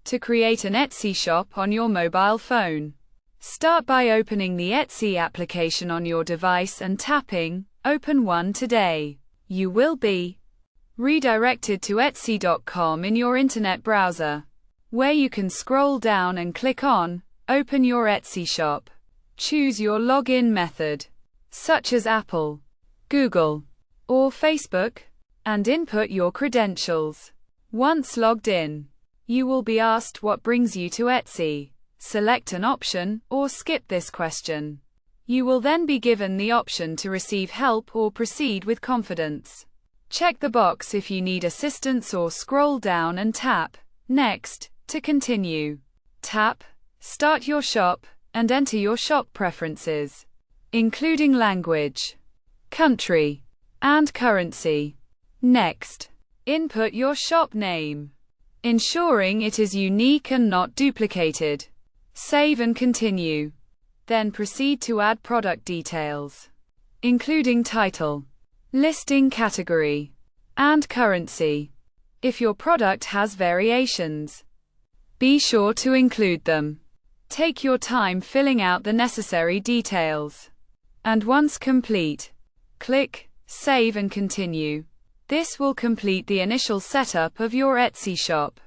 To create an Etsy shop on your mobile phone, start by opening the Etsy application on your device and tapping Open One today. You will be redirected to Etsy.com in your internet browser, where you can scroll down and click on Open your Etsy shop. Choose your login method, such as Apple, Google, or Facebook, and input your credentials. Once logged in, you will be asked what brings you to Etsy. Select an option, or skip this question. You will then be given the option to receive help or proceed with confidence. Check the box if you need assistance or scroll down and tap Next to continue. Tap Start your shop and enter your shop preferences, including language, country, and currency. Next, input your shop name, ensuring it is unique and not duplicated. Save and continue. Then proceed to add product details, including title, listing category, and currency. If your product has variations, be sure to include them. Take your time filling out the necessary details. And once complete, click Save and Continue. This will complete the initial setup of your Etsy shop.